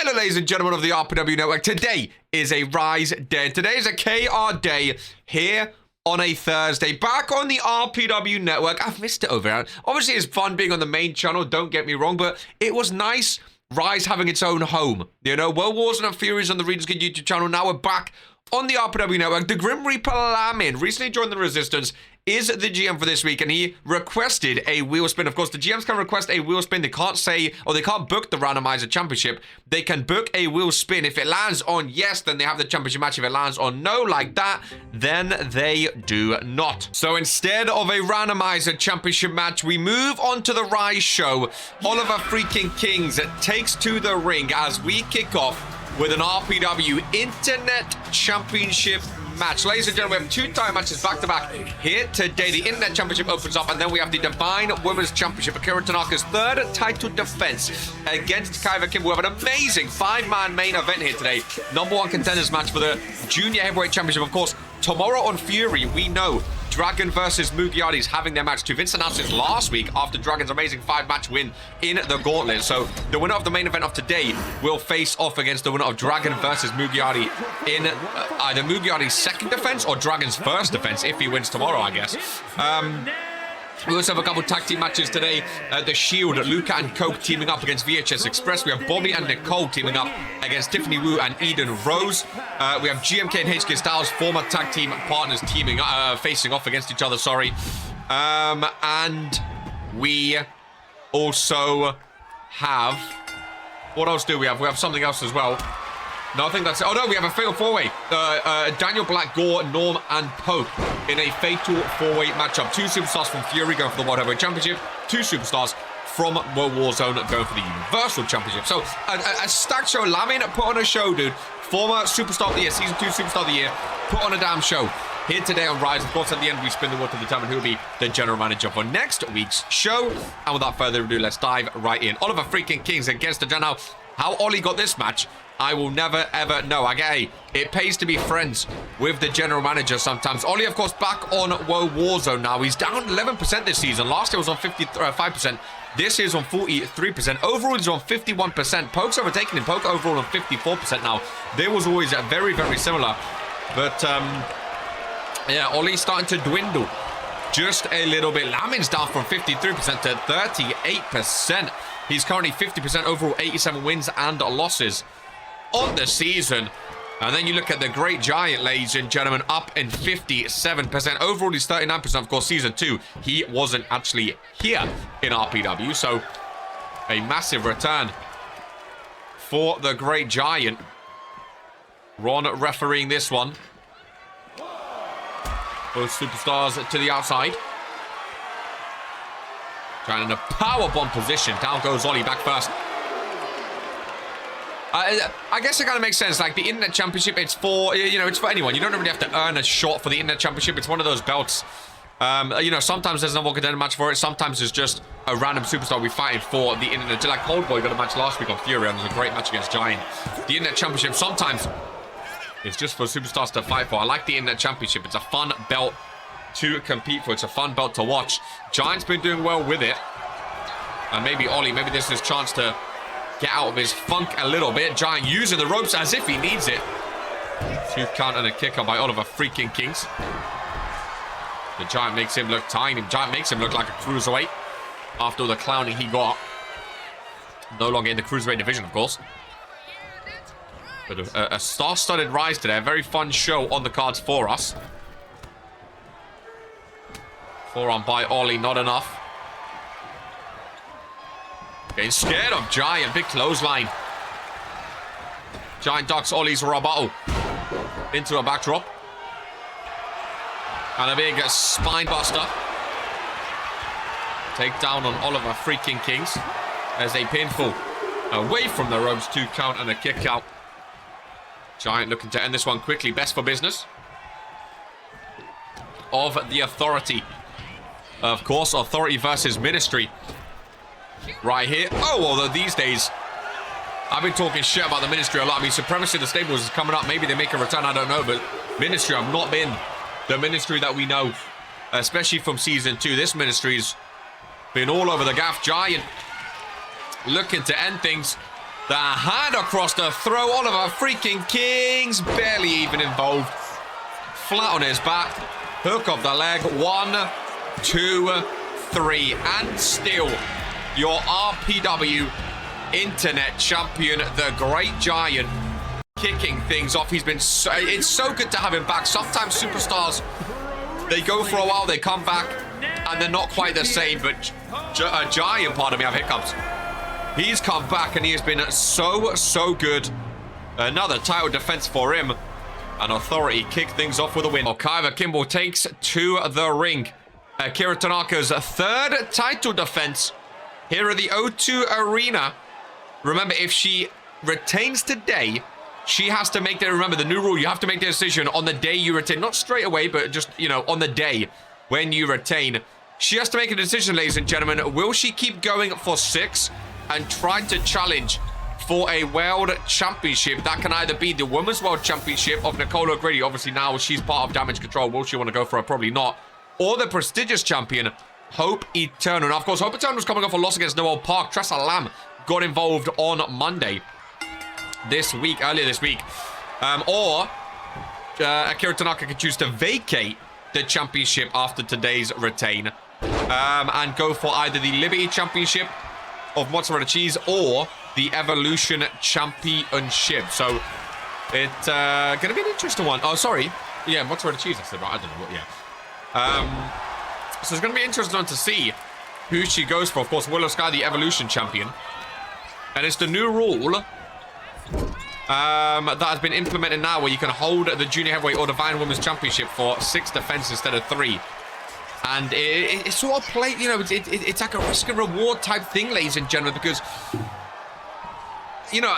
Hello, ladies and gentlemen of the RPW Network. Today is a Rise Day. Today is a KR Day here on a Thursday. Back on the RPW Network. I've missed it over here. Obviously, it's fun being on the main channel, don't get me wrong, but it was nice Rise having its own home. You know, World Wars and Furies on the Regentskid YouTube channel. Now we're back on the RPW Network. The Grim Reaper Lamin recently joined the Resistance, is the GM for this week, and he requested a wheel spin. Of course, the GMs can request a wheel spin. They can't say, or they can't book the randomizer championship. They can book a wheel spin. If it lands on yes, then they have the championship match. If it lands on no, like that, then they do not. So instead of a randomizer championship match, we move on to the Rise show. Oliver freaking Kings takes to the ring as we kick off with an RPW Internet Championship match. Ladies and gentlemen, we have two-time matches back-to-back here today. The Internet Championship opens up, and then we have the Divine Women's Championship. Akira Tanaka's third title defense against Kaiva Kim. We have an amazing five-man main event here today. Number one contenders match for the Junior Heavyweight Championship. Of course, tomorrow on Fury, we know Dragon versus Mugiardi is having their match too. Vince announced this last week after Dragon's amazing five-match win in the Gauntlet. So the winner of the main event of today will face off against the winner of Dragon versus Mugiardi in either Mugiardi's second defense or Dragon's first defense if he wins tomorrow, I guess. We also have a couple tag team matches today. The Shield, Luca and Coke teaming up against VHS Express. We have Bobby and Nicole teaming up against Tiffany Wu and Eden Rose. We have GMK and HK Styles, former tag team partners, teaming facing off against each other, and we also have... What else do we have? We have something else as well. No, I think that's it. Oh, no, we have a fatal four-way. Daniel Black, Gore, Norm, and Pope in a fatal four-way matchup. Two superstars from Fury going for the World Heavyweight Championship. Two superstars from World Warzone going for the Universal Championship. So, a stacked show. Lamin put on a show, dude. Former Superstar of the Year, Season 2 Superstar of the Year. Put on a damn show. Here today on Rise. Of course, at the end, we spin the wheel to determine who will be the general manager for next week's show. And without further ado, let's dive right in. Oliver freaking Kings against the general. How Ollie got this match, I will never, ever know. Hey, it pays to be friends with the general manager sometimes. Ollie, of course, back on World Warzone now. He's down 11% this season. Last year was on 55%. This year's on 43%. Overall, he's on 51%. Poke's overtaken him. Poke overall on 54% now. There was always very, very similar. But, yeah, Ollie's starting to dwindle just a little bit. Lamin's down from 53% to 38%. He's currently 50% overall, 87 wins and losses on the season. And then you look at the Great Giant, ladies and gentlemen, up in 57%. Overall, he's 39%. Of course, Season 2, he wasn't actually here in RPW. So, a massive return for the Great Giant. Ron refereeing this one. Both superstars to the outside. Trying in a powerbomb position. Down goes Ollie, back first. I guess it kind of makes sense. Like, the Internet Championship, it's for, you know, it's for anyone. You don't really have to earn a shot for the Internet Championship. It's one of those belts. You know, sometimes there's a number one contender match for it. Sometimes it's just a random superstar we fighting for the Internet. Like, Coldboy got a match last week on Fury, and it was a great match against Giant. The Internet Championship, sometimes it's just for superstars to fight for. I like the Internet Championship. It's a fun belt to compete for. It's a fun belt to watch. Giant's been doing well with it. And maybe Ollie, maybe this is his chance to get out of his funk a little bit. Giant using the ropes as if he needs it. 2 count and a kick out by Oliver freaking Kings. The Giant makes him look tiny. Giant makes him look like a cruiserweight after all the clowning he got. No longer in the cruiserweight division, of course. But a star-studded Rise today. A very fun show on the cards for us. Forearm by Ollie, not enough. Getting scared of Giant. Big clothesline. Giant ducks Ollie's rebuttal into a backdrop. And a big spine buster. Takedown on Oliver freaking Kings. As a pinfall away from the ropes. 2 count and a kick out. Giant looking to end this one quickly. Best for business. Of the Authority. Of course, Authority versus Ministry. Right here. Oh, although these days, I've been talking shit about the Ministry a lot. I mean, Supremacy of the Stables is coming up. Maybe they make a return, I don't know. But Ministry have not been the Ministry that we know, especially from Season 2. This Ministry's been all over the gaff. Giant looking to end things. The hand across the throat. Oliver freaking Kings barely even involved. Flat on his back. Hook of the leg. 1, 2, 3. And still, your RPW Internet Champion, the Great Giant, kicking things off. He's been so... It's so good to have him back. Sometimes superstars, they go for a while, they come back, and they're not quite the same. But Giant, pardon me, I have hiccups. He's come back, and he has been so good. Another title defense for him. And Authority kick things off with a win. Kaiva Kimball takes to the ring. Akira Tanaka's third title defense here at the O2 Arena. Remember, if she retains today, she has to make the... Remember, the new rule, you have to make the decision on the day you retain. Not straight away, but just, you know, on the day when you retain. She has to make a decision, ladies and gentlemen. Will she keep going for 6 and try to challenge for a world championship? That can either be the women's world championship of Nicole O'Grady. Obviously, now she's part of Damage Control. Will she want to go for it? Probably not. Or the prestigious champion, Hope Eternal. Now, of course, Hope Eternal was coming off a loss against Noel Park. Tressa Lamb got involved on Monday earlier this week. Or Akira Tanaka could choose to vacate the championship after today's retain and go for either the Liberty Championship of Mozzarella Cheese or the Evolution Championship. So it's going to be an interesting one. Oh, sorry. Yeah, Mozzarella Cheese, I said, right? I don't know what, yeah. So it's going to be interesting to see who she goes for. Of course, Willow Sky, the Evolution Champion. And it's the new rule that has been implemented now where you can hold the Junior Heavyweight or Divine Women's Championship for 6 defenses instead of 3. And it's sort of play, you know, it's like a risk and reward type thing, ladies and gentlemen, because, you know,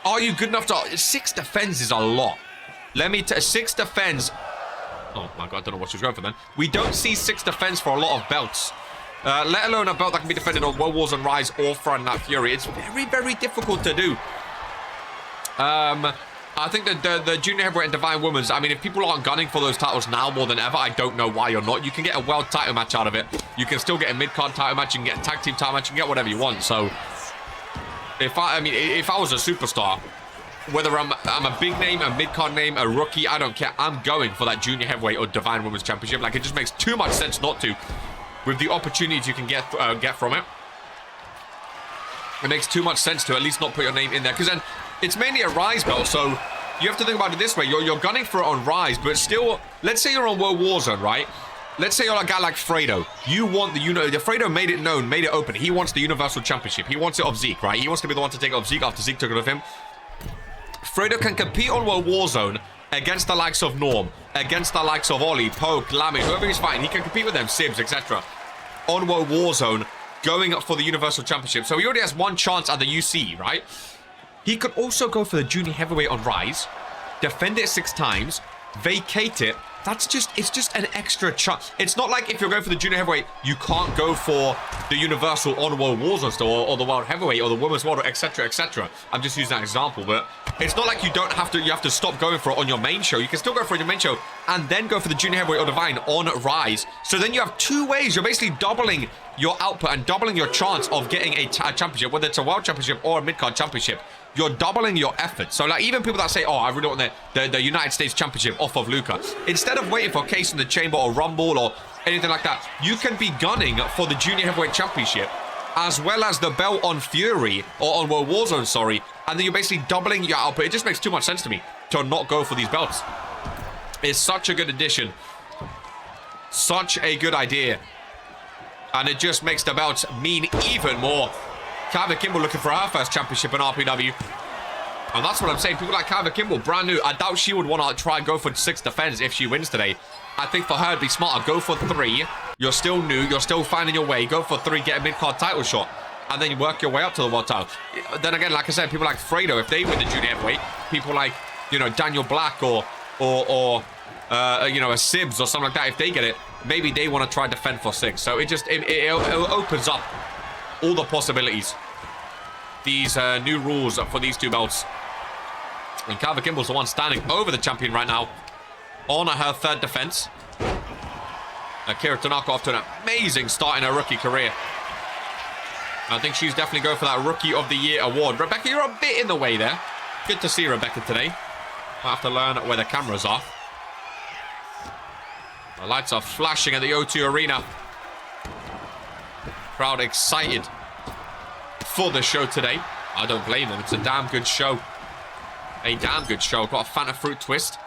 are you good enough to... 6 defense is a lot. Let me tell 6 defense... Oh my god, I don't know what she was going for then. We don't see 6 defense for a lot of belts. Let alone a belt that can be defended on World Wars and Rise or Friday Night Fury. It's very difficult to do. I think that the Junior Heavyweight and Divine Women's, I mean, if people aren't gunning for those titles now more than ever, I don't know why or not. You can get a world title match out of it. You can still get a mid-card title match. You can get a tag team title match. You can get whatever you want. So, if I was a superstar, whether I'm a big name, a mid-card name, a rookie, I don't care. I'm going for that Junior Heavyweight or Divine Women's Championship. Like, it just makes too much sense not to. With the opportunities you can get from it. It makes too much sense to at least not put your name in there. Because then it's mainly a Rise belt. So you have to think about it this way. You're gunning for it on Rise. But still, let's say you're on World Warzone, right? Let's say you're a guy like Fredo. You want the Fredo made it known, made it open. He wants the Universal Championship. He wants it off Zeke, right? He wants to be the one to take it off Zeke after Zeke took it off him. Fredo can compete on World Warzone against the likes of Norm, against the likes of Ollie, Poke, Lamy, whoever he's fighting. He can compete with them, Sibs, etc. on World Warzone, going up for the Universal Championship. So he already has one chance at the UC, right? He could also go for the Junior Heavyweight on Rise, defend it 6 times, vacate it. It's just an extra chance. It's not like if you're going for the Junior Heavyweight, you can't go for the Universal on World Warzone store or the World Heavyweight or the Women's World, etc., etc. I'm just using that example, but it's not like you have to stop going for it on your main show. You can still go for it on your main show and then go for the Junior Heavyweight or Divine on Rise. So then you have 2 ways. You're basically doubling your output and doubling your chance of getting a championship, whether it's a World Championship or a Mid-Card Championship. You're doubling your effort. So, like, even people that say, oh, I really want the United States Championship off of Luca, instead of waiting for Case in the Chamber or Rumble or anything like that, you can be gunning for the Junior Heavyweight Championship as well as the belt on Fury, or on World Warzone, sorry, and then you're basically doubling your output. It just makes too much sense to me to not go for these belts. It's such a good addition. Such a good idea. And it just makes the belts mean even more. Kaiva Kimball looking for her first championship in RPW. And that's what I'm saying. People like Kaiva Kimball, brand new. I doubt she would want to try and go for 6 defense if she wins today. I think for her, it'd be smarter. Go for 3. You're still new. You're still finding your way. Go for 3. Get a mid-card title shot. And then you work your way up to the world title. Then again, like I said, people like Fredo, if they win the junior heavyweight, people like, you know, Daniel Black or you know, a Sibs or something like that, if they get it, maybe they want to try and defend for 6. So it opens up all the possibilities. These new rules for these 2 belts. And Kaiva Kimball's the one standing over the champion right now on her 3rd defense. Akira Tanaka off to an amazing start in her rookie career. I think she's definitely going for that Rookie of the Year award. Rebecca, you're a bit in the way there. Good to see Rebecca today. I'll have to learn where the cameras are. The lights are flashing at the O2 Arena. Crowd excited for the show today. I don't blame them. It's a damn good show. A damn good show. Got a Fanta Fruit twist.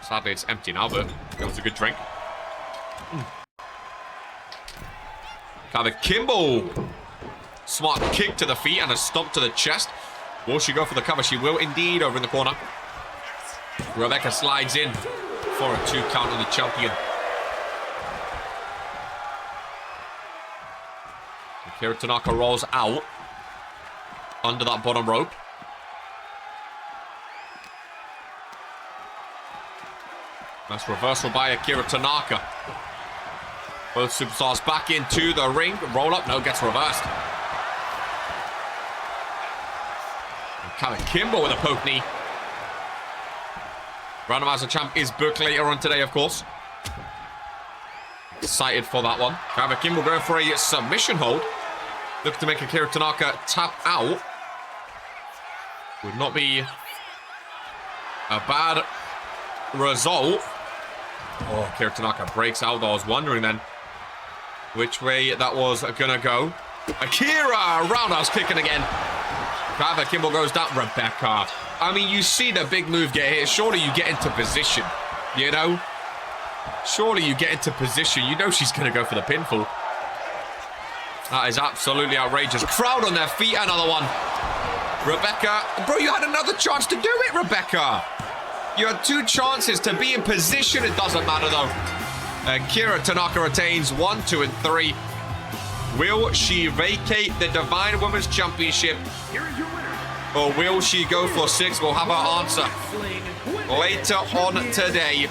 Sadly, it's empty now, but it was a good drink. Cover Kimball. Smart kick to the feet and a stomp to the chest. Will she go for the cover? She will indeed over in the corner. Rebecca slides in for a 2 count on the champion. Akira Tanaka rolls out under that bottom rope. Nice reversal by Akira Tanaka. Both superstars back into the ring. Roll up, no, gets reversed. Kevin Kimball with a poke knee. Randomizer champ is booked later on today, of course. Excited for that one. Kevin Kimball going for a submission hold. Looking to make Akira Tanaka tap out. Would not be a bad result. Oh, Akira Tanaka breaks out. I was wondering then which way that was gonna go. Akira! Roundhouse kicking again. Kevin Kimball goes down. Rebecca. I mean, you see the big move get hit. Surely you get into position, you know? Surely you get into position. You know she's going to go for the pinfall. That is absolutely outrageous. Crowd on their feet. Another one. Rebecca. Bro, you had another chance to do it, Rebecca. You had 2 chances to be in position. It doesn't matter, though. Akira Tanaka retains 1, 2, and 3. Will she vacate the Divine Women's Championship? Or will she go for 6? We'll have our answer later on today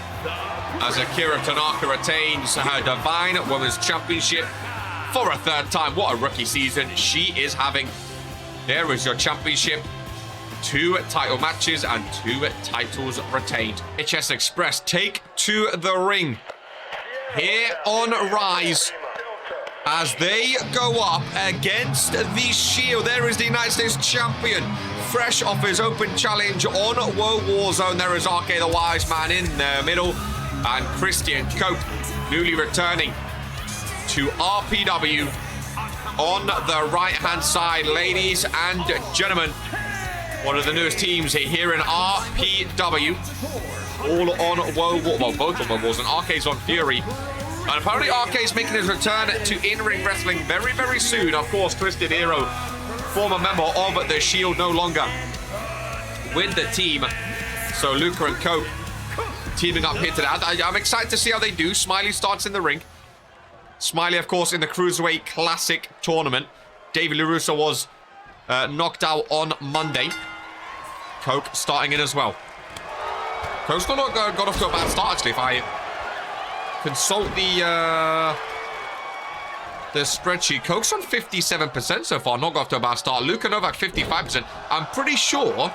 as Akira Tanaka retains her Divine Women's Championship for a 3rd time. What a rookie season she is having. There is your championship. 2 title matches and 2 titles retained. HS Express take to the ring here on Rise as they go up against the Shield. There is the United States champion, fresh off his open challenge on World Warzone. There is RK the Wise Man in the middle, and Christian Cope, newly returning to RPW on the right-hand side. Ladies and gentlemen, one of the newest teams here in RPW, all on World War, well, both of them was, and RK's on Fury. And apparently RK is making his return to in-ring wrestling very, very soon. Of course, Twisted Hero, former member of the Shield, no longer with the team. So Luca and Cope teaming up here today. I'm excited to see how they do. Smiley starts in the ring. Smiley, of course, in the Cruiserweight Classic tournament. David LaRusso was knocked out on Monday. Coke starting in as well. Coke's still not got off to a bad start, actually, if I consult the spreadsheet. Coke's on 57% so far, not got off to a bad start. Luka Novak, 55%. I'm pretty sure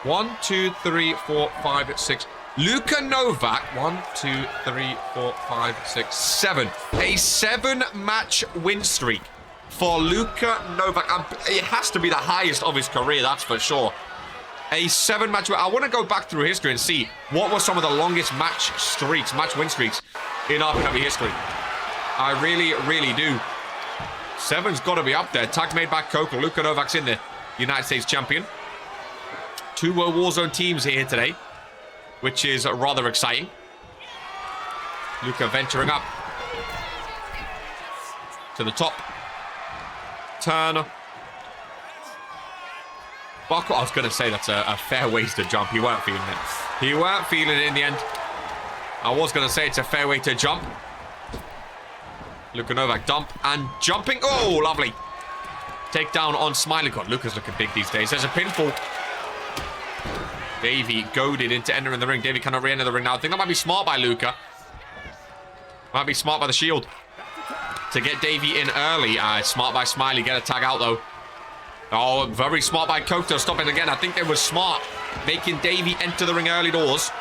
1, 2, 3, 4, 5, 6. Luka Novak, 1, 2, 3, 4, 5, 6, 7. A 7-match win streak for Luka Novak. It has to be the highest of his career, that's for sure. A 7-match win. I want to go back through history and see what were some of the longest match win streaks in RPW history. I really, really do. 7's got to be up there. Tag made by Coco. Luka Novak's in the United States champion. 2 Warzone teams here today, which is rather exciting. Luka venturing up to the top. Turn. Buckle. I was going to say that's a fair wasted jump. He weren't feeling it. He weren't feeling it in the end. I was going to say it's a fair way to jump. Luka Novak dump and jumping. Oh, lovely. Takedown on Smiley. God, Luka's looking big these days. There's a pinfall. Davey goaded into entering the ring. Davey cannot re-enter the ring now. I think that might be smart by Luka. Might be smart by the Shield to get Davey in early. Smart by Smiley. Get a tag out, though. Oh, very smart by Koto. Stopping again. I think they were smart making Davey enter the ring early doors.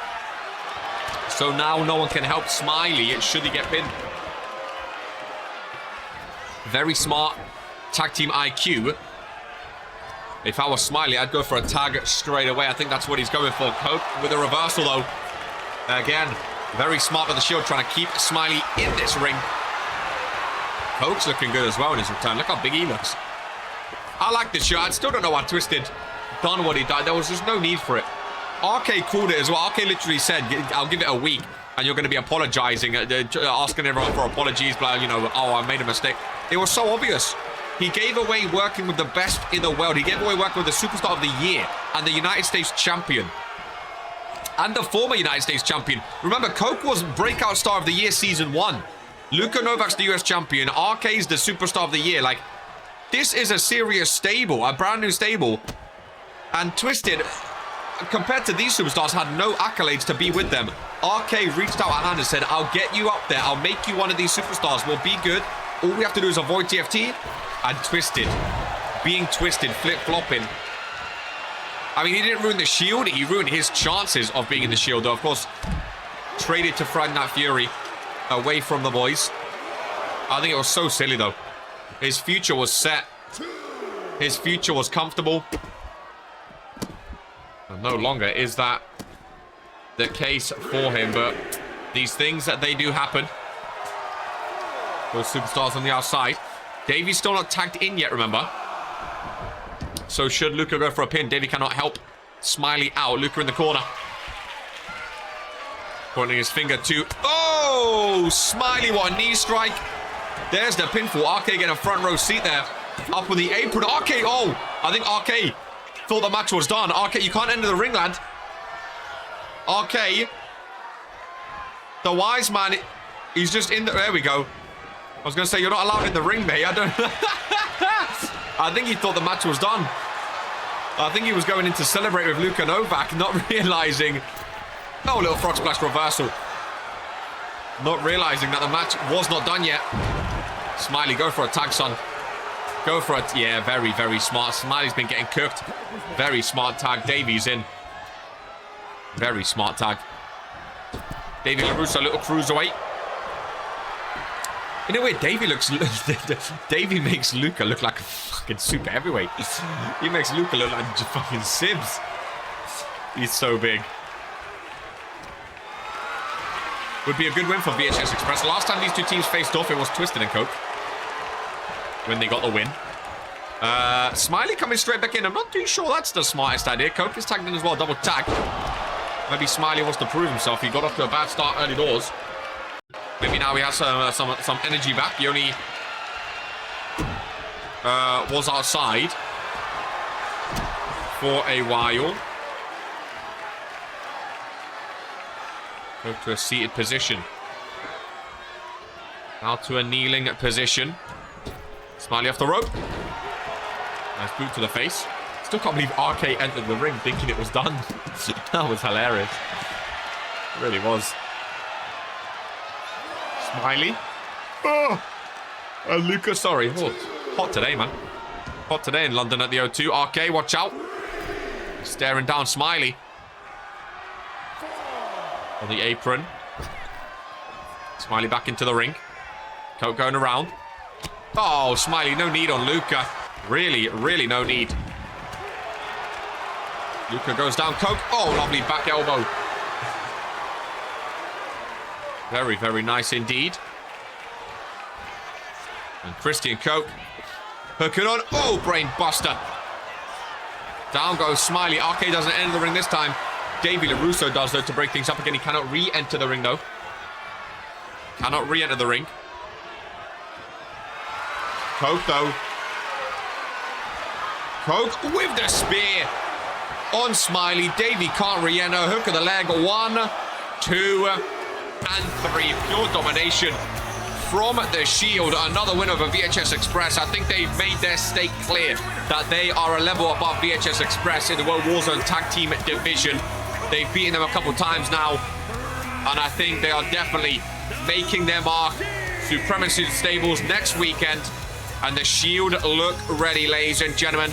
So now no one can help Smiley should he get pinned. Very smart tag team IQ. If I was Smiley, I'd go for a tag straight away. I think that's what he's going for. Coke with a reversal, though. Again, very smart with the Shield, trying to keep Smiley in this ring. Coke's looking good as well in his return. Look how big he looks. I like the show. I still don't know why Twisted done what he did. There was just no need for it. RK called it as well. RK literally said, I'll give it a week, and you're going to be apologizing, asking everyone for apologies, blah, you know, oh, I made a mistake. It was so obvious. He gave away working with the best in the world. He gave away working with the Superstar of the Year and the United States Champion. And the former United States Champion. Remember, Coke was Breakout Star of the Year Season 1. Luka Novak's the US Champion. RK's the Superstar of the Year. Like, this is a serious stable, a brand new stable. And Twisted, compared to these superstars, had no accolades to be with them. RK reached out a hand and said, I'll get you up there. I'll make you one of these superstars. We'll be good. All we have to do is avoid TFT. And Twisted, being Twisted, flip-flopping. I mean, he didn't ruin the Shield. He ruined his chances of being in the Shield, though. Of course, traded to Friday Night Fury away from the boys. I think it was so silly, though. His future was set. His future was comfortable. And no longer is that the case for him. But these things, that they do happen. Those superstars on the outside. Davey's still not tagged in yet, remember? So should Luka go for a pin? Davey cannot help. Smiley out. Luka in the corner. Pointing his finger to... Oh! Smiley, what a knee strike. There's the pinfall. RK getting a front row seat there. Up with the apron. RK, oh! I think RK thought the match was done. RK, you can't enter the ring, lad. RK. The wise man, he's just in the... There we go. I was going to say, you're not allowed in the ring, mate. I don't... I think he thought the match was done. I think he was going in to celebrate with Luka Novak, not realizing... Oh, little frog splash reversal. Not realizing that the match was not done yet. Smiley, go for a tag, son. Go for it. Yeah, very, very smart. Smiley's been getting cooked. Very smart tag. Davey's in. Very smart tag. Davey LaRusso, little cruiserweight. In a way, Davey looks... Davey makes Luka look like a fucking super heavyweight. He makes Luka look like just fucking Sibs. He's so big. Would be a good win for VHS Express. Last time these two teams faced off, it was Twisted and Coke when they got the win. Smiley coming straight back in. I'm not too sure that's the smartest idea. Coke is tagged in as well, double tag. Maybe Smiley wants to prove himself. He got off to a bad start early doors. Maybe now he has some energy back. He only was outside for a while. Go to a seated position. Now to a kneeling position. Smiley off the rope. Nice boot to the face. Still can't believe RK entered the ring thinking it was done. That was hilarious. It really was. Smiley. Oh! Luka, sorry. Oh, hot today, man. Hot today in London at the O2. RK, watch out. Staring down Smiley. On the apron. Smiley back into the ring. Coke going around. Oh, Smiley, no need on Luka. Really, really no need. Luka goes down. Coke. Oh, lovely back elbow. Very, very nice indeed. And Christian Coke hooking on. Oh, brain buster. Down goes Smiley. RK doesn't enter the ring this time. Davey LaRusso does, though, to break things up again. He cannot re-enter the ring, though. Cannot re-enter the ring. Coke, though. Coke with the spear on Smiley. Davey can't re-enter. Hook of the leg. 1, 2, and 3. Pure domination from the Shield. Another win over VHS Express. I think they've made their stake clear that they are a level above VHS Express in the World Warzone Tag Team Division. They've beaten them a couple times now, and I think they are definitely making their mark. Supremacy Stables next weekend, and the Shield look ready, ladies and gentlemen,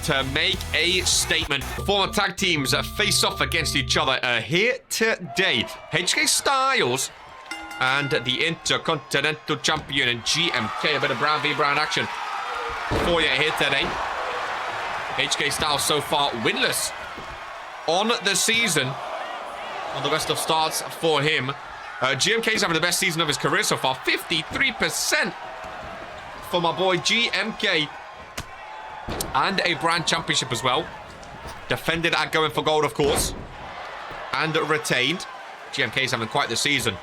to make a statement. Former tag teams face off against each other here today. HK Styles and the Intercontinental Champion and GMK. A bit of Brown v Brown action for you here today. HK Styles so far winless on the season. On the rest of starts for him. GMK's having the best season of his career so far. 53% for my boy GMK. And a brand championship as well. Defended at Going for Gold, of course. And retained. GMK's having quite the season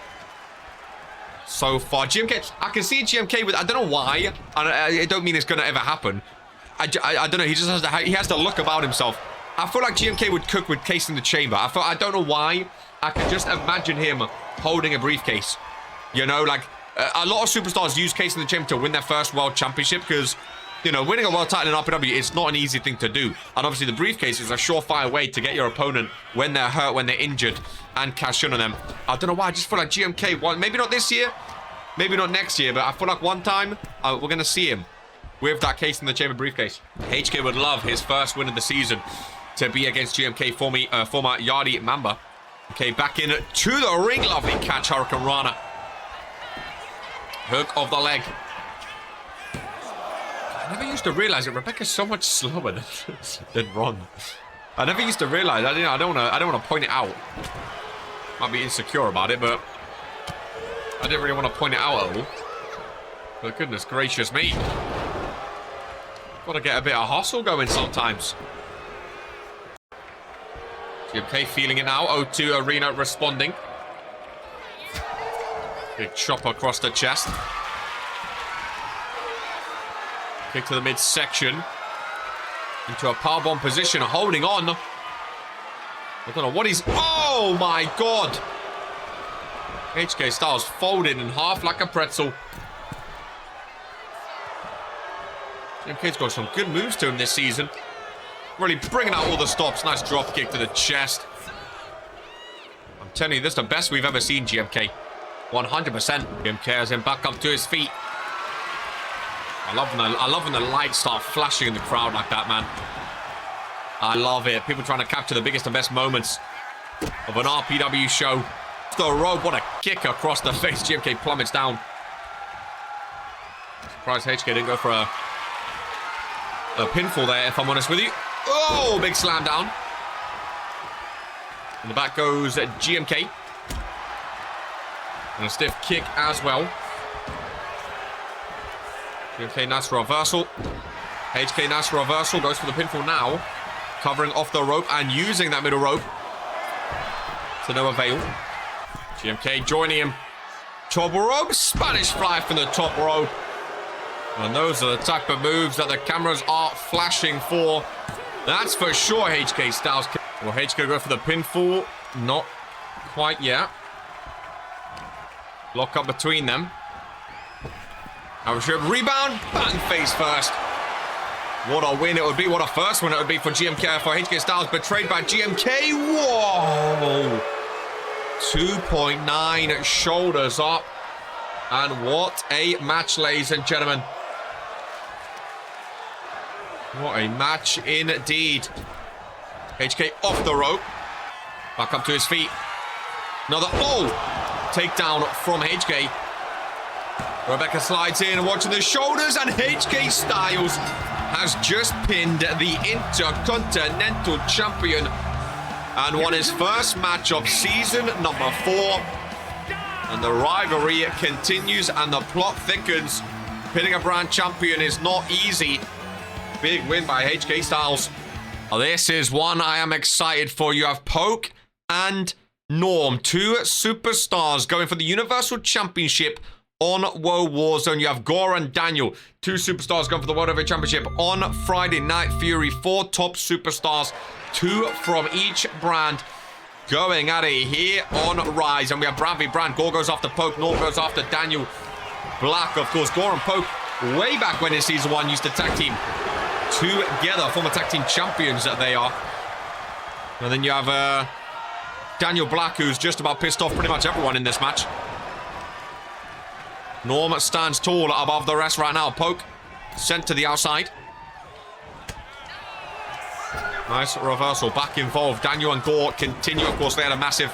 so far. GMK, I can see GMK with, I don't know why. I don't mean it's going to ever happen. I don't know. He just has to look about himself. I feel like GMK would cook with Case in the Chamber. I don't know why. I can just imagine him holding a briefcase. You know, like a lot of superstars use Case in the Chamber to win their first world championship because, you know, winning a world title in RPW is not an easy thing to do. And obviously the briefcase is a surefire way to get your opponent when they're hurt, when they're injured, and cash in on them. I don't know why. I just feel like GMK, maybe not this year, maybe not next year, but I feel like one time we're going to see him with that Case in the Chamber briefcase. HK would love his first win of the season to be against GMK, former Yardi Mamba. Okay, back in to the ring. Lovely catch, Hurricane Rana. Hook of the leg. I never used to realize it. Rebecca's so much slower than Ron. I never used to realize. I don't want to point it out. Might be insecure about it, but I didn't really want to point it out at all. But goodness gracious me. Got to get a bit of hustle going sometimes. GMK feeling it now. O2 Arena responding. Big chop across the chest. Kick to the midsection. Into a powerbomb position. Holding on. I don't know what he's... Oh my god! HK Styles folded in half like a pretzel. GMK's got some good moves to him this season. Really bringing out all the stops. Nice drop kick to the chest. I'm telling you, this is the best we've ever seen, GMK. 100%. GMK has him back up to his feet. I love when the lights start flashing in the crowd like that, man. I love it. People trying to capture the biggest and best moments of an RPW show. The rope, what a kick across the face. GMK plummets down. Surprised HK didn't go for a pinfall there, if I'm honest with you. Oh, big slam down. In the back goes GMK. And a stiff kick as well. GMK nice reversal. HK nice reversal. Goes for the pinfall now. Covering off the rope and using that middle rope. To no avail. GMK joining him. Top rope. Spanish fly from the top rope. And those are the type of moves that the cameras are flashing for. That's for sure HK Styles. Will HK go for the pinfall? Not quite yet. Lock up between them. Arab rebound. Bang face first. What a win it would be. What a first win it would be for GMK. For HK Styles betrayed by GMK. Whoa. 2.9 shoulders up. And what a match, ladies and gentlemen. What a match indeed. HK off the rope. Back up to his feet. Another, takedown from HK. Rebecca slides in and watching the shoulders, and HK Styles has just pinned the Intercontinental Champion and won his first match of season number 4. And the rivalry continues and the plot thickens. Pinning a brand champion is not easy. Big win by HK Styles. This is one I am excited for. You have Poke and Norm, 2 superstars going for the Universal Championship on World Warzone. You have Gore and Daniel, 2 superstars going for the World Heavyweight Championship on Friday Night Fury. 4 top superstars, 2 from each brand, going at it here on Rise. And we have Brand v Brand. Gore goes after Poke, Norm goes after Daniel Black. Of course, Gore and Poke, way back when in Season 1, used to tag team together, former tag team champions that they are. And then you have Daniel Black, who's just about pissed off pretty much everyone in this match. Norm stands tall above the rest right now. Poke sent to the outside. Nice reversal. Back involved. Daniel and Gore continue. Of course, they had a massive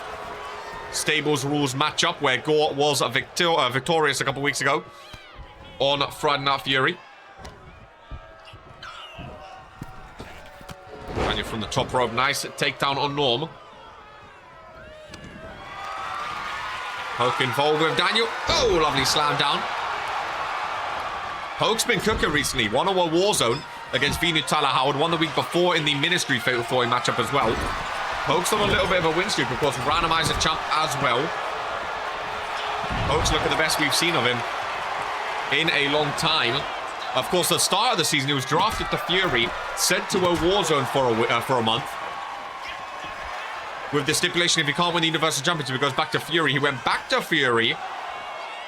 Stables Rules matchup where Gore was victorious a couple weeks ago on Friday Night Fury. from the top rope. Nice takedown on Norm. Poke involved with Daniel. Oh, lovely slam down. Poke's been cooking recently. Won a Warzone against Venu Tyler Howard. Won the week before in the Ministry Fatal 4 matchup as well. Poke's on a little bit of a win streak, of course. Randomizer champ as well. Poke's looking the best we've seen of him in a long time. Of course, the start of the season, he was drafted to Fury, sent to a Warzone for a month. With the stipulation, if he can't win the Universal Championship, he goes back to Fury. He went back to Fury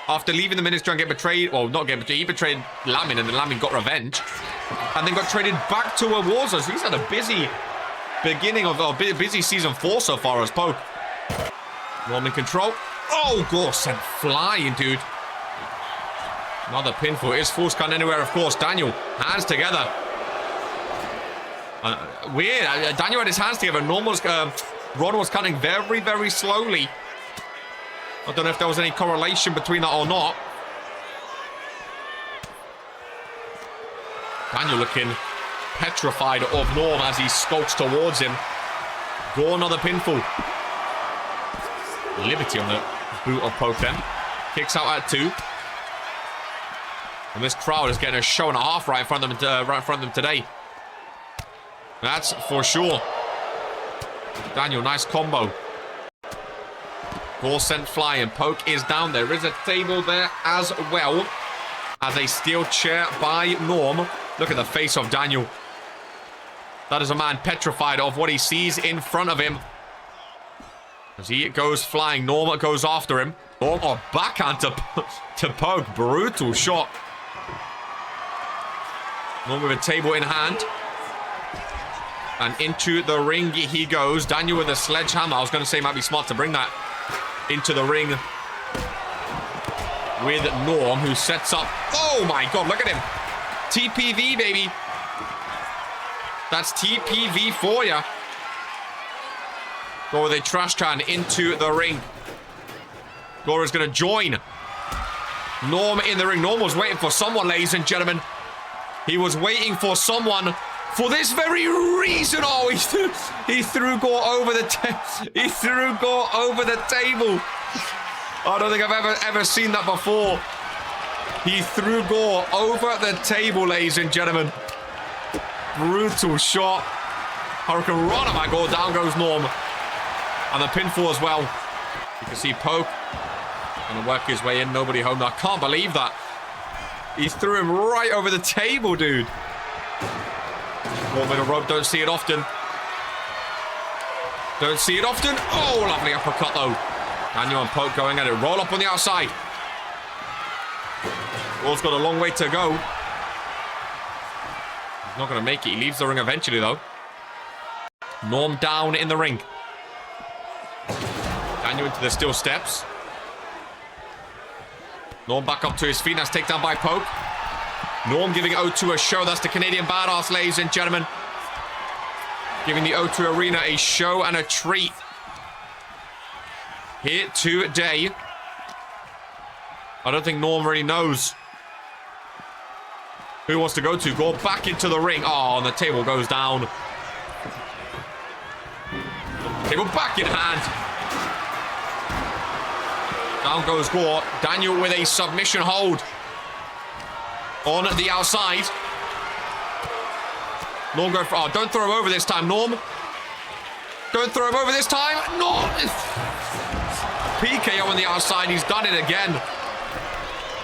after leaving the Ministry and getting betrayed. Well, not getting betrayed. He betrayed Lamin, and then Lamin got revenge. And then got traded back to a Warzone. So he's had a busy beginning of a busy season 4 so far as Poke. Norm in control. Oh, Gore sent flying, dude. Another pinfall. Is Force Count anywhere, of course. Daniel, hands together. Weird. Daniel had his hands together. Ron was counting very, very slowly. I don't know if there was any correlation between that or not. Daniel looking petrified of Norm as he skulks towards him. Gore, another pinfall. Liberty on the boot of Poke then. Kicks out at 2. And this crowd is getting a show and a half right in front of them today. That's for sure. Daniel, nice combo. Gore sent flying. Poke is down. There is a table there as well as a steel chair by Norm. Look at the face of Daniel. That is a man petrified of what he sees in front of him. As he goes flying, Norm goes after him. Norm, oh, backhand to Poke. Brutal shot. Norm with a table in hand. And into the ring he goes. Daniel with a sledgehammer. I was going to say it might be smart to bring that into the ring with Norm, who sets up. Oh my God, look at him. TPV, baby. That's TPV for you. Gore with a trash can into the ring. Gore is going to join Norm in the ring. Norm was waiting for someone, ladies and gentlemen. He was waiting for someone for this very reason. Oh, he threw Gore over the table. I don't think I've ever seen that before. He threw Gore over the table, ladies and gentlemen. Brutal shot. Hurricane Rana by Gore. Down goes Norm. And the pinfall as well. You can see Poke gonna work his way in. Nobody home. I can't believe that. He threw him right over the table, dude. Gore middle rope. Don't see it often. Don't see it often. Oh, lovely uppercut though. Daniel and Poke going at it. Roll up on the outside. Gore's got a long way to go. He's not going to make it. He leaves the ring eventually though. Norm down in the ring. Daniel into the steel steps. Norm back up to his feet. That's taken down by Poke. Norm giving O2 a show. That's the Canadian Badass, ladies and gentlemen. Giving the O2 Arena a show and a treat here today. I don't think Norm really knows who he wants to go to. Gore back into the ring. Oh, and the table goes down. Table back in hand. Down goes Gore. Daniel with a submission hold on the outside. Norm go for... Oh, don't throw him over this time, Norm. Don't throw him over this time. Norm. PKO on the outside. He's done it again.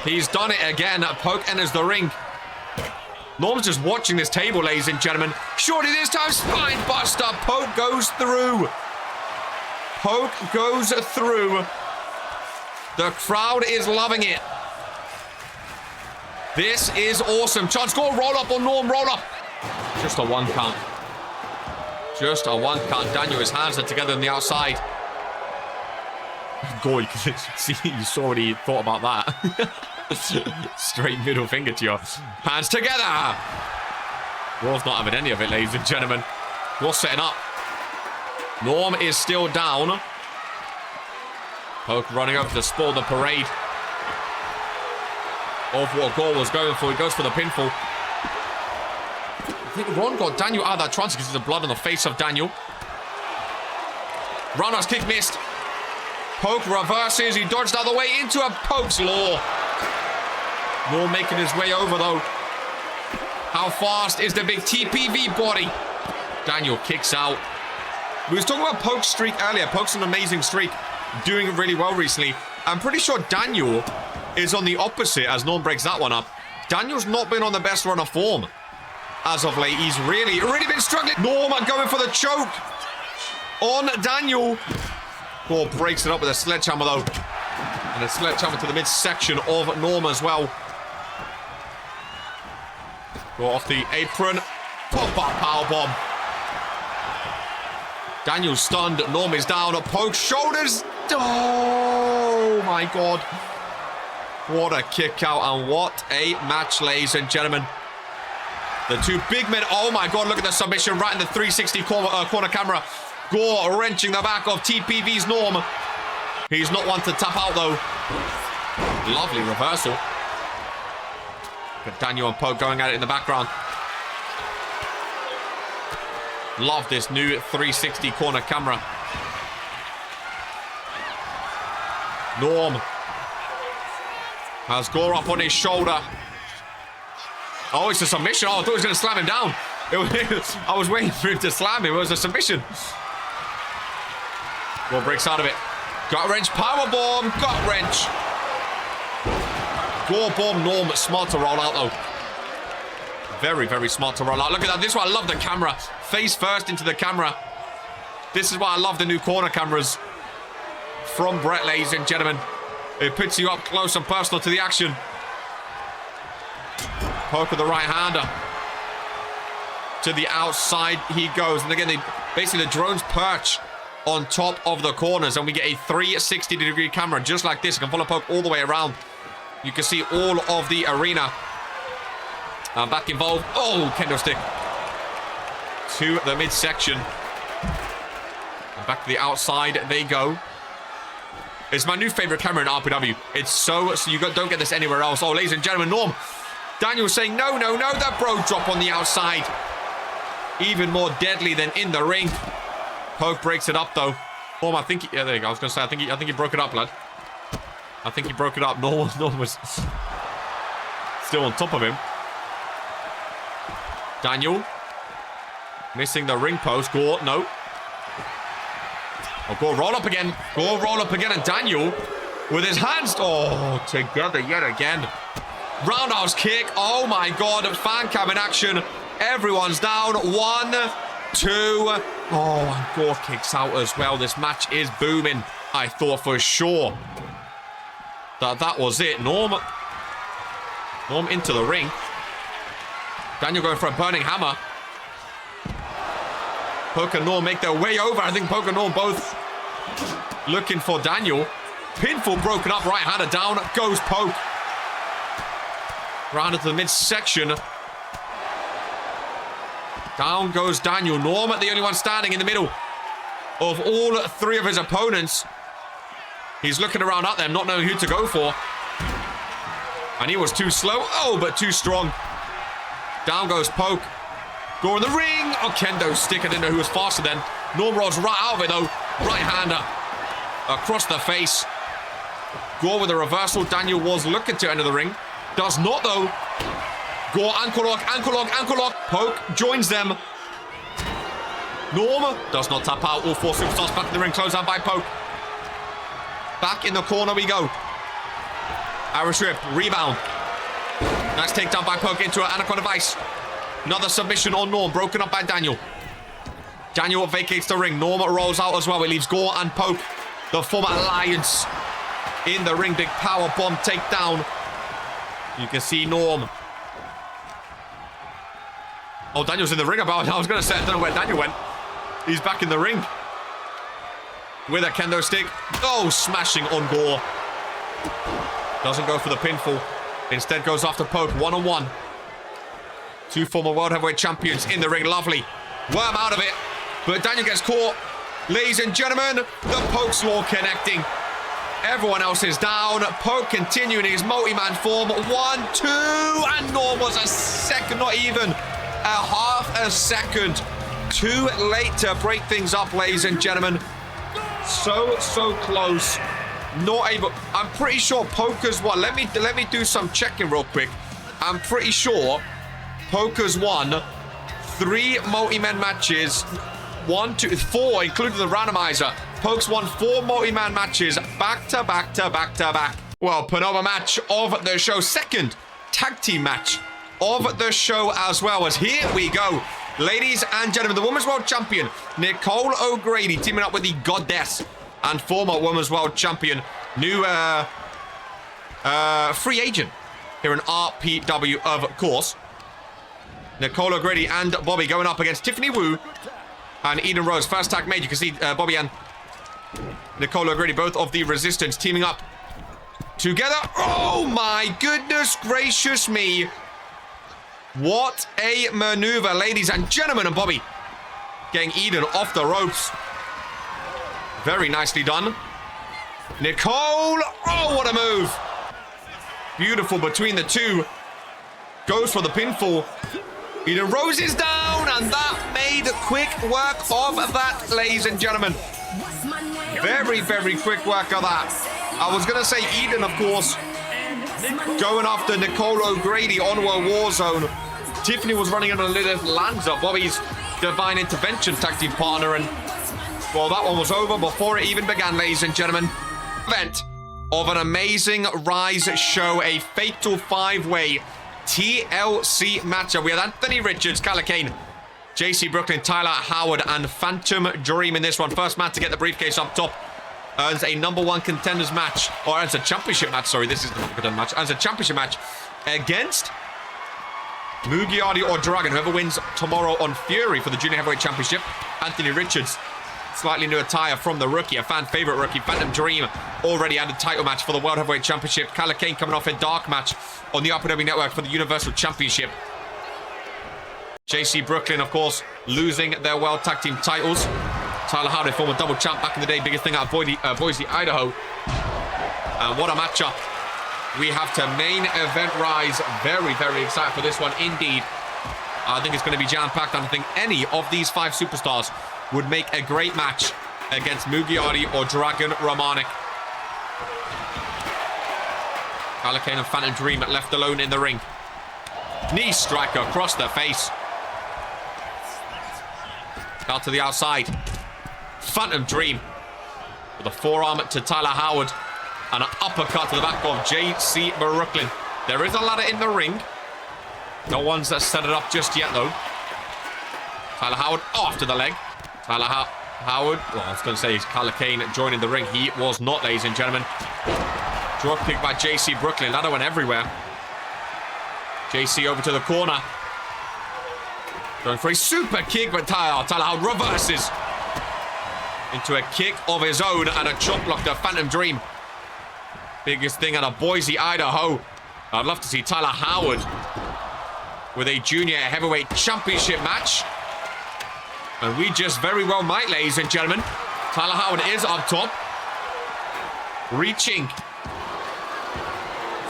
He's done it again. Poke enters the ring. Norm's just watching this table, ladies and gentlemen. Shorty this time. Spine buster. Poke goes through. Poke goes through. The crowd is loving it. This is awesome. Chance Gore, roll up on Norm, roll up. Just a 1 count. Just a 1 count. Daniel, his hands are together on the outside. Gore, you can see, you saw what he thought about that. Straight middle finger to your hands together. Gore's not having any of it, ladies and gentlemen. Gore's setting up. Norm is still down. Poke running up to spoil the parade of what Gore was going for. He goes for the pinfall. think Ron got Daniel out of that trance because there's the blood on the face of Daniel. Roundhouse kick missed. Poke reverses. He dodged out of the way into a Poke's Law. Norm making his way over, though. How fast is the big TPV body? Daniel kicks out. We was talking about Poke's streak earlier. Poke's an amazing streak. Doing really well recently. I'm pretty sure Daniel is on the opposite as Norm breaks that one up. Daniel's not been on the best run of form as of late. He's really been struggling. Norm going for the choke on Daniel. Gore breaks it up with a sledgehammer, though. And a sledgehammer to the midsection of Norm as well. Go off the apron. Pop-up powerbomb. Daniel's stunned. Norm is down. Poke shoulders. Oh, my God. What a kick out and what a match, ladies and gentlemen. The two big men. Oh, my God. Look at the submission right in the 360 corner camera. Gore wrenching the back of TPV's Norm. He's not one to tap out, though. Lovely reversal. But Daniel and Poke going at it in the background. Love this new 360 corner camera. Norm has Gore up on his shoulder. Oh, it's a submission. Oh, I thought he was going to slam him down. I was waiting for him to slam him. It was a submission. Gore breaks out of it. Gut wrench, power bomb, gut wrench. Gore bomb Norm, smart to roll out though. Very smart to roll out. Look at that. This is why I love the camera. Face first into the camera. This is why I love the new corner cameras from Brett, ladies and gentlemen. It puts you up close and personal to the action. Poke with the right hander. To the outside he goes. And again, basically the drones perch on top of the corners. And we get a 360-degree camera just like this. You can follow Poke all the way around. You can see all of the arena. Back involved. Oh, kendo stick. To the midsection. And back to the outside they go. It's my new favorite camera in RPW. It's so you don't get this anywhere else. Oh, ladies and gentlemen, Norm. Daniel saying, no, that bro drop on the outside. Even more deadly than in the ring. Poke breaks it up, though. Norm, I think yeah, there you go. I was going to say, I think he broke it up, lad. I think he broke it up. Norm was still on top of him. Daniel. Missing the ring post. Gore, no. Oh, Gore roll up again. Gore roll up again. And Daniel with his hands. Oh, together yet again. Roundhouse kick. Oh, my God. Fan cam in action. Everyone's down. 1, 2. Oh, and Gore kicks out as well. This match is booming. I thought for sure that was it. Norm into the ring. Daniel going for a burning hammer. Poke and Norm make their way over. I think Poke and Norm both looking for Daniel. Pinfall broken up. Right hander down. Goes Poke. Round into the midsection. Down goes Daniel. Norm, the only one standing in the middle of all 3 of his opponents. He's looking around at them, not knowing who to go for. And he was too slow. Oh, but too strong. Down goes Poke. Gore in the ring. Oh, kendo stick. I didn't know who was faster then. Norm rolls right out of it, though. Right hander. Across the face. Gore with a reversal. Daniel was looking to enter the ring. Does not, though. Gore, ankle lock. Poke joins them. Norm does not tap out. All 4 superstars back in the ring. Close out by Poke. Back in the corner we go. Irish whip. Rebound. Nice takedown by Poke into an Anaconda Vice. Another submission on Norm. Broken up by Daniel. Daniel vacates the ring. Norm rolls out as well. It leaves Gore and Poke, the former alliance, in the ring. Big power bomb takedown. You can see Norm. Oh, Daniel's in the ring about. I was going to say, I don't know where Daniel went. He's back in the ring. With a kendo stick. Oh, smashing on Gore. Doesn't go for the pinfall. Instead goes after Poke. 1-on-1. 2 former World Heavyweight Champions in the ring. Lovely. Worm out of it. But Daniel gets caught. Ladies and gentlemen, the Poke's Law connecting. Everyone else is down. Poke continuing his multi-man form. 1, 2. And Norm was a second, not even a half a second too late to break things up, ladies and gentlemen. So close. Not able. I'm pretty sure Poker's won. Let me do some checking real quick. I'm pretty sure Poker's won 3 multi-man matches. 1, 2, 4, including the randomizer. Poke's won 4 multi-man matches back to back. Well, penultimate match of the show. Second tag team match of the show as well. As here we go. Ladies and gentlemen, the Women's World Champion, Nicole O'Grady, teaming up with the Goddess and former Women's World Champion, new free agent here in RPW, of course. Nicole O'Grady and Bobby going up against Tiffany Wu and Eden Rose. First tag made. You can see Bobby and Nicole O'Grady, both of the Resistance, teaming up together. Oh my goodness gracious me. What a maneuver, ladies and gentlemen. And Bobby getting Eden off the ropes. Very nicely done. Nicole. Oh, what a move. Beautiful between the two. Goes for the pinfall. Eden Rose is down, and that made quick work of that, ladies and gentlemen. Very quick work of that. I was going to say Eden, of course, going after Nicole O'Grady on her war zone. Tiffany was running on a little Lanza, Bobby's divine intervention tag team partner, and well, that one was over before it even began, ladies and gentlemen. Event of an amazing Rise show, a fatal 5-way TLC matchup. We had Anthony Richards, Calla Kane, JC Brooklyn, Tyler Howard, and Phantom Dream in this one. First man to get the briefcase up top earns a #1 contenders match, or earns a championship match. Sorry, this is the contender match. Earns a championship match against Mugiardi or Dragon, whoever wins tomorrow on Fury for the Junior Heavyweight Championship. Anthony Richards, slightly new attire from the rookie, a fan favorite rookie. Phantom Dream already had a title match for the World Heavyweight Championship. Calla Kane coming off a dark match on the RPW Network for the Universal Championship. JC Brooklyn, of course, losing their World Tag Team titles. Tyler Howard, former double champ back in the day, biggest thing out of Boise, Idaho. And what a matchup we have to main event Rise. Very excited for this one indeed. I think it's going to be jam-packed, and I think any of these 5 superstars would make a great match against Mugiardi or Dragon Romanik. Calla Kane and Phantom Dream left alone in the ring. Knee strike across the face. Out to the outside. Phantom Dream with a forearm to Tyler Howard and an uppercut to the back of JC Brooklyn. There is a ladder in the ring. No one's set it up just yet, though. Tyler Howard off to the leg. Tyler Howard, well, I was going to say Calla Kane joining the ring. He was not, ladies and gentlemen. Drop kick by JC Brooklyn. Ladder went everywhere. JC over to the corner. Going for a super kick, but Tyler Howard reverses into a kick of his own and a chop block to Phantom Dream. Biggest thing out of Boise, Idaho. I'd love to see Tyler Howard with a Junior Heavyweight Championship match. And we just very well might, ladies and gentlemen. Tyler Howard is up top. Reaching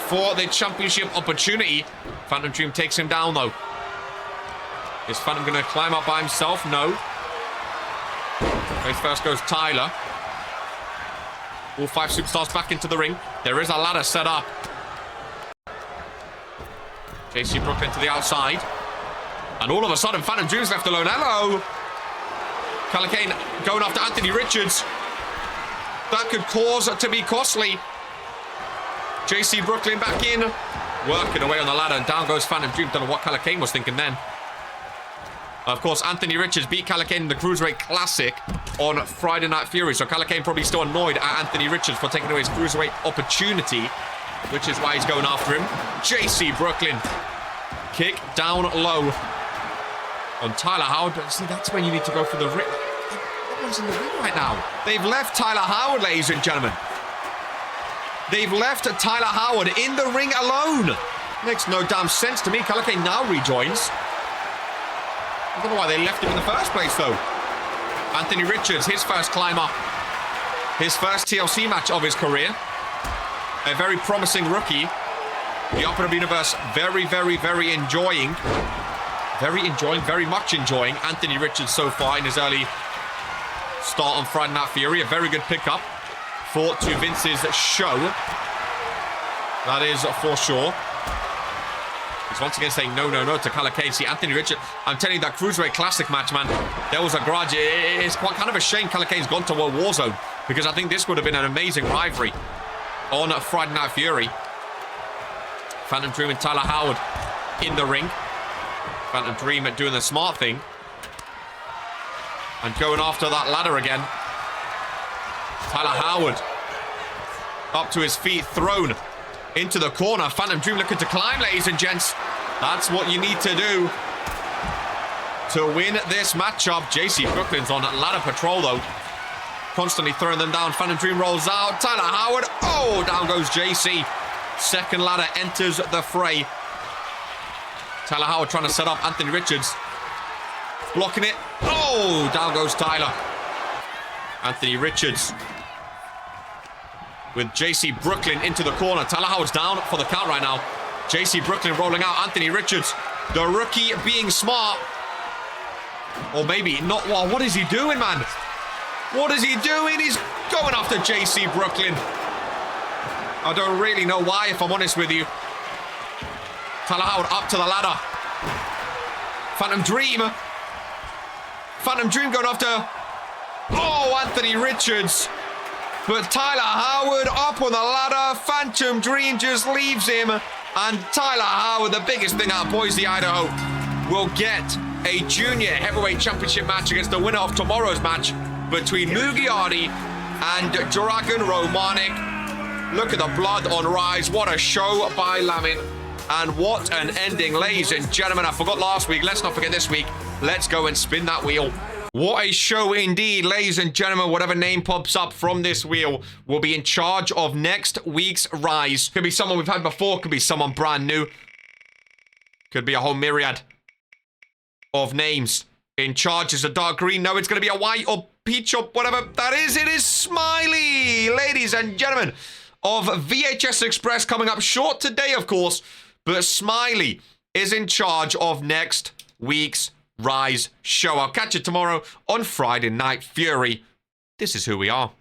for the championship opportunity. Phantom Dream takes him down, though. Is Phantom going to climb up by himself? No. Face first goes Tyler. All 5 superstars back into the ring. There is a ladder set up. JC Brooklyn to the outside. And all of a sudden, Phantom Dream's left alone. Hello! Calla Kane going after Anthony Richards. That could cause to be costly. JC Brooklyn back in. Working away on the ladder, and down goes Phantom Dream. Don't know what Calla Kane was thinking then. Of course, Anthony Richards beat Calla Kane in the Cruiserweight Classic on Friday Night Fury. So Calla Kane probably still annoyed at Anthony Richards for taking away his Cruiserweight opportunity, which is why he's going after him. JC Brooklyn. Kick down low on Tyler Howard. But see, that's when you need to go for the ring. No one's in the ring right now. They've left Tyler Howard, ladies and gentlemen. They've left Tyler Howard in the ring alone. Makes no damn sense to me. Calla Kane now rejoins. I don't know why they left him in the first place, though. Anthony Richards, his first climb up. His first TLC match of his career. A very promising rookie. The RPW Universe very enjoying. very much enjoying Anthony Richards so far in his early start on Friday Night Fury. A very good pickup for to Vince's show. That is for sure. He's once again saying no to Calacane. See, Anthony Richards, I'm telling you, that Cruiserweight Classic match, man, there was a grudge. It's quite kind of a shame Calacane's gone to a Warzone, because I think this would have been an amazing rivalry on Friday Night Fury. Phantom Dream and Tyler Howard in the ring. Phantom Dream doing the smart thing and going after that ladder again. Tyler Howard up to his feet, thrown into the corner. Phantom Dream looking to climb, ladies and gents. That's what you need to do to win this matchup. JC Brooklyn's on ladder patrol, though. Constantly throwing them down. Phantom Dream rolls out. Tyler Howard. Oh, down goes JC. Second ladder enters the fray. Tyler Howard trying to set up Anthony Richards. Blocking it. Oh, down goes Tyler. Anthony Richards with JC Brooklyn into the corner. Tyler Howard's down for the count right now. JC Brooklyn rolling out. Anthony Richards, the rookie, being smart. Or maybe not. Well, what is he doing, man? What is he doing? He's going after JC Brooklyn. I don't really know why, if I'm honest with you. Tyler Howard up to the ladder. Phantom Dream. Phantom Dream going after... Oh, Anthony Richards. But Tyler Howard up on the ladder. Phantom Dream just leaves him. And Tyler Howard, the biggest thing out of Boise, Idaho, will get a junior heavyweight championship match against the winner of tomorrow's match between Mugiardi and Dragon Romanik. Look at the blood on Rise. What a show by Lamin. And what an ending, ladies and gentlemen. I forgot last week. Let's not forget this week. Let's go and spin that wheel. What a show indeed, ladies and gentlemen. Whatever name pops up from this wheel will be in charge of next week's Rise. Could be someone we've had before. Could be someone brand new. Could be a whole myriad of names. In charge is a dark green. No, it's going to be a white or peach or whatever that is. It is Smiley, ladies and gentlemen, of VHS Express, coming up short today, of course. But Smiley is in charge of next week's Rise show. I'll catch you tomorrow on Friday Night Fury. This is who we are.